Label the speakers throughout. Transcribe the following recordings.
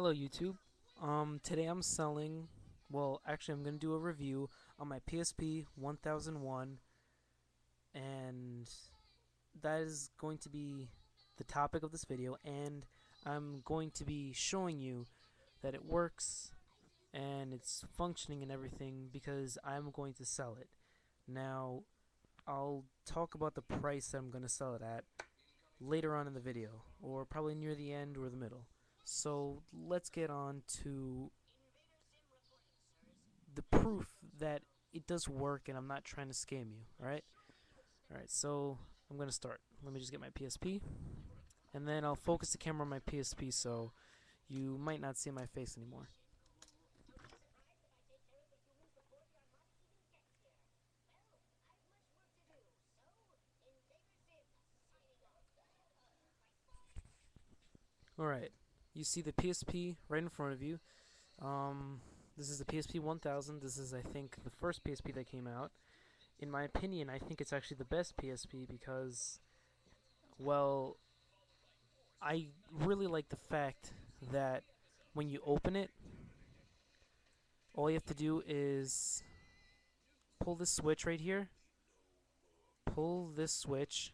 Speaker 1: Hello YouTube. Today I'm selling, well actually I'm going to do a review on my PSP 1001, and that is going to be the topic of this video, and I'm going to be showing you that it works and it's functioning and everything because I'm going to sell it. Now I'll talk about the price that I'm going to sell it at later on in the video, or probably near the end or the middle. So let's get on to the proof that it does work and I'm not trying to scam you. Alright, so I'm gonna start. Let me just get my PSP, and then I'll focus the camera on my PSP so you might not see my face anymore. Alright, you see the PSP right in front of you. Um, this is the PSP 1000. This is, I think, the first PSP that came out. In my opinion, I think it's actually the best PSP because, well, I really like the fact that when you open it, all you have to do is pull this switch right here, pull this switch,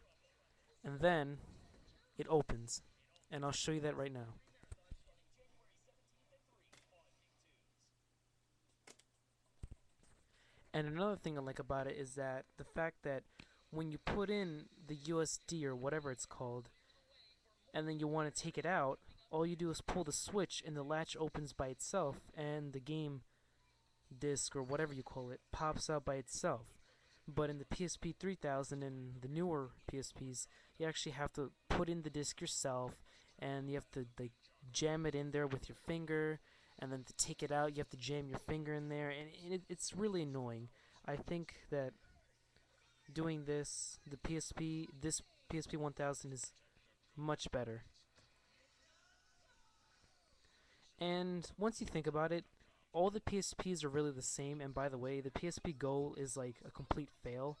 Speaker 1: and then it opens. And I'll show you that right now. And another thing I like about it is that the fact that when you put in the USD or whatever it's called, and then you want to take it out, all you do is pull the switch and the latch opens by itself, and the game disc or whatever you call it pops out by itself. But in the PSP 3000 and the newer PSPs, you actually have to put in the disc yourself, and you have to like jam it in there with your finger, and then to take it out, you have to jam your finger in there, and it's really annoying. I think that doing this, this PSP 1000 is much better. And once you think about it, all the PSPs are really the same. And by the way, the PSP Go is like a complete fail.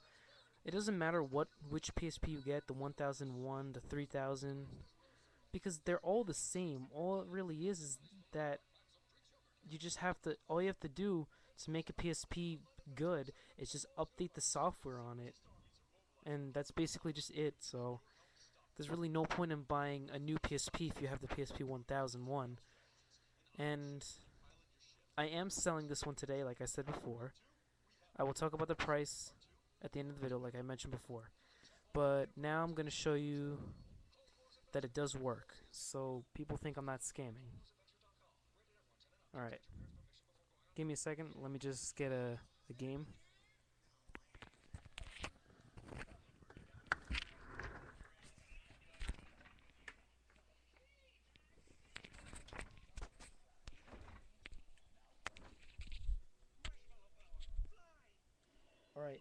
Speaker 1: It doesn't matter which PSP you get, the 1001, the 3000, because they're all the same. All it really is that all you have to do to make a PSP good is just update the software on it. And that's basically just it. So there's really no point in buying a new PSP if you have the PSP 1001. And I am selling this one today, like I said before. I will talk about the price at the end of the video, like I mentioned before. But now I'm going to show you that it does work, so people think I'm not scamming. Alright, give me a second. Let me just get a game. Alright.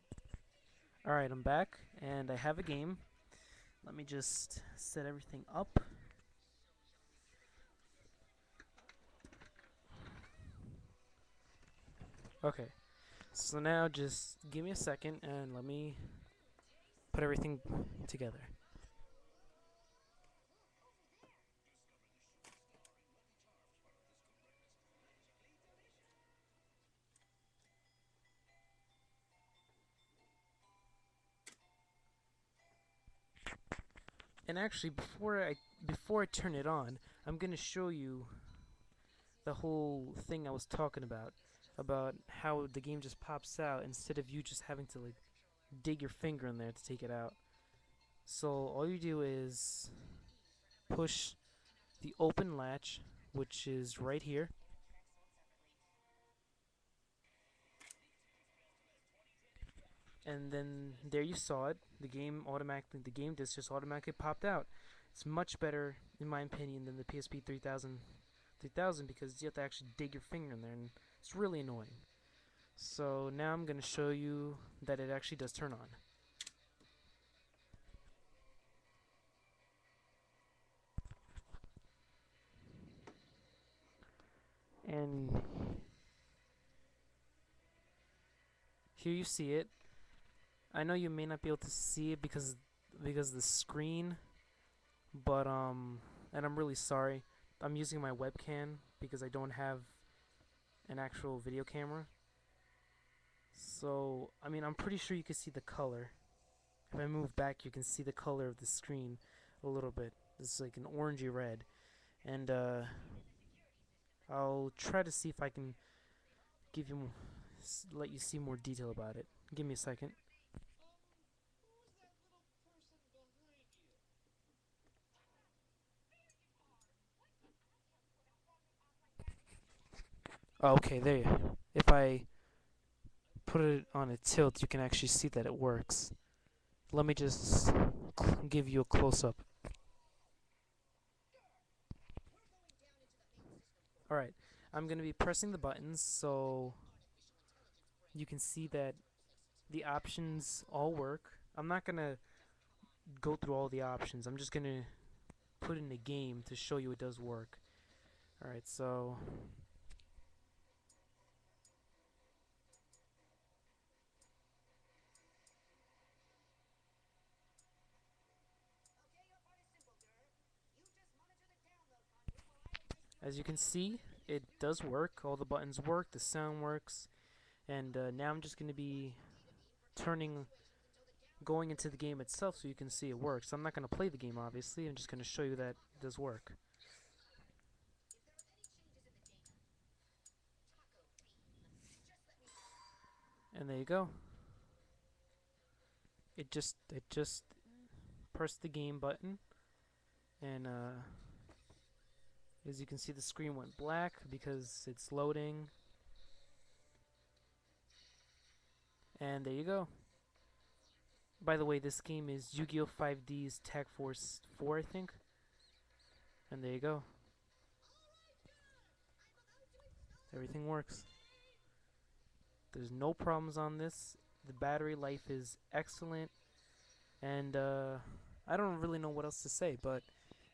Speaker 1: Alright, I'm back, and I have a game. Let me just set everything up. Okay, so now just give me a second and let me put everything together. And actually, before I turn it on, I'm gonna show you the whole thing I was talking about how the game just pops out instead of you just having to like dig your finger in there to take it out. So all you do is push the open latch, which is right here, and then there you saw it. The game disc just automatically popped out. It's much better, in my opinion, than the PSP 3000 because you have to actually dig your finger in there, and it's really annoying. So now I'm going to show you that it actually does turn on. And here you see it. I know you may not be able to see it because of the screen, but and I'm really sorry. I'm using my webcam because I don't have an actual video camera. So, I mean, I'm pretty sure you can see the color. If I move back, you can see the color of the screen a little bit. It's like an orangey red. And I'll try to see if I can give you, let you see more detail about it. Give me a second. Oh, okay, there you. If I put it on a tilt, you can actually see that it works. Let me just give you a close-up. Alright, I'm going to be pressing the buttons so you can see that the options all work. I'm not going to go through all the options. I'm just going to put in a game to show you it does work. Alright, so as you can see, it does work. All the buttons work, the sound works, and now I'm just going to be going into the game itself so you can see it works. I'm not going to play the game, obviously. I'm just going to show you that it does work. And there you go. It just pressed the game button, and as you can see, the screen went black because it's loading. And there you go. By the way, this game is Yu-Gi-Oh! 5D's Tag Force 4, I think. And there you go. Everything works. There's no problems on this. The battery life is excellent. And I don't really know what else to say, but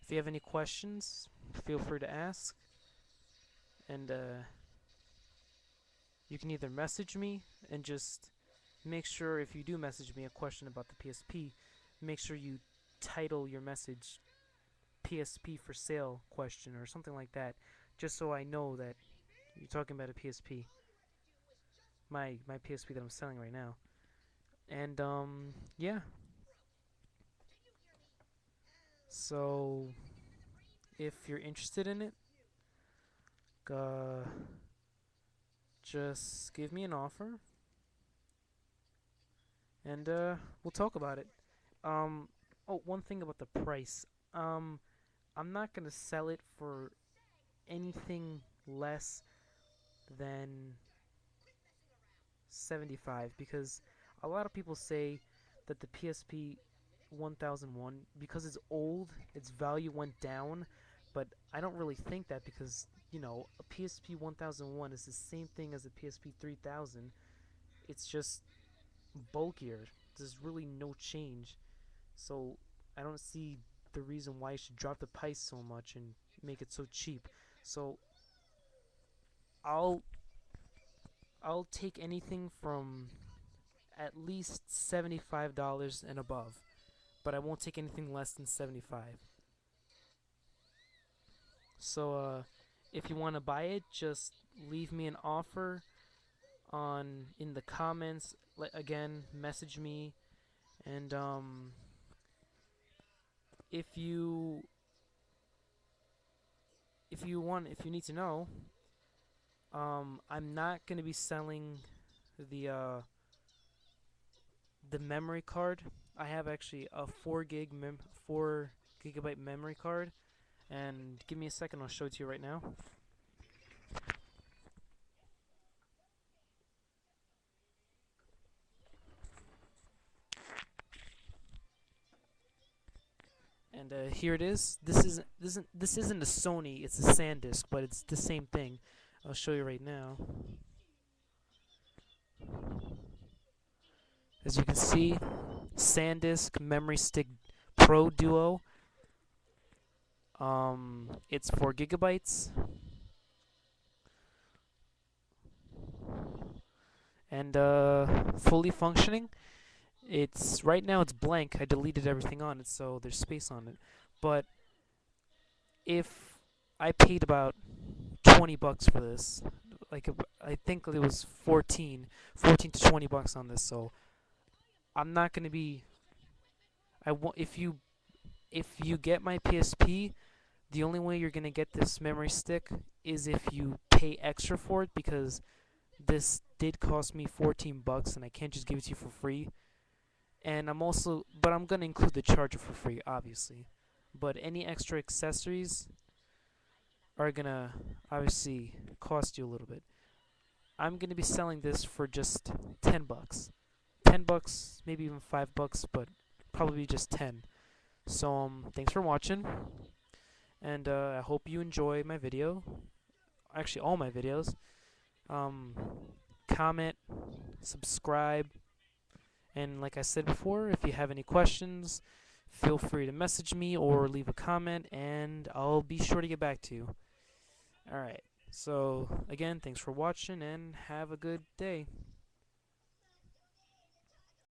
Speaker 1: if you have any questions, feel free to ask. And you can either message me and just make sure, if you do message me a question about the PSP, make sure you title your message PSP for sale question or something like that, just so I know that you're talking about a PSP. My PSP that I'm selling right now. And yeah. So if you're interested in it, just give me an offer, and we'll talk about it. Oh, one thing about the price. I'm not gonna sell it for anything less than 75 because a lot of people say that the PSP 1001, because it's old, its value went down, but I don't really think that because, you know, a PSP 1001 is the same thing as a PSP 3000. It's just bulkier. There's really no change. So I don't see the reason why you should drop the price so much and make it so cheap. So I'll take anything from at least $75 and above, but I won't take anything less than 75. So if you want to buy it, just leave me an offer in the comments. Again, message me, and if you need to know, I'm not going to be selling the memory card. I have actually a 4 gigabyte memory card, and give me a second, I'll show it to you right now. And here it is. This isn't a Sony, it's a SanDisk, but it's the same thing. I'll show you right now. As you can see, SanDisk Memory Stick Pro Duo. It's 4 gigabytes. And fully functioning. It's right now it's blank. I deleted everything on it, so there's space on it. But if I paid about $20 for this. Like I think it was 14 to $20 on this. So I'm not gonna be. If you get my PSP, the only way you're gonna get this memory stick is if you pay extra for it, because this did cost me $14 and I can't just give it to you for free. And but I'm gonna include the charger for free, obviously. But any extra accessories are gonna obviously cost you a little bit. I'm gonna be selling this for just $10. $10, maybe even $5, but probably just 10. So thanks for watching, and I hope you enjoy my video. Actually, all my videos. Um, Comment, subscribe, and like I said before, if you have any questions, feel free to message me or leave a comment, and I'll be sure to get back to you. Alright, so again, thanks for watching, and have a good day.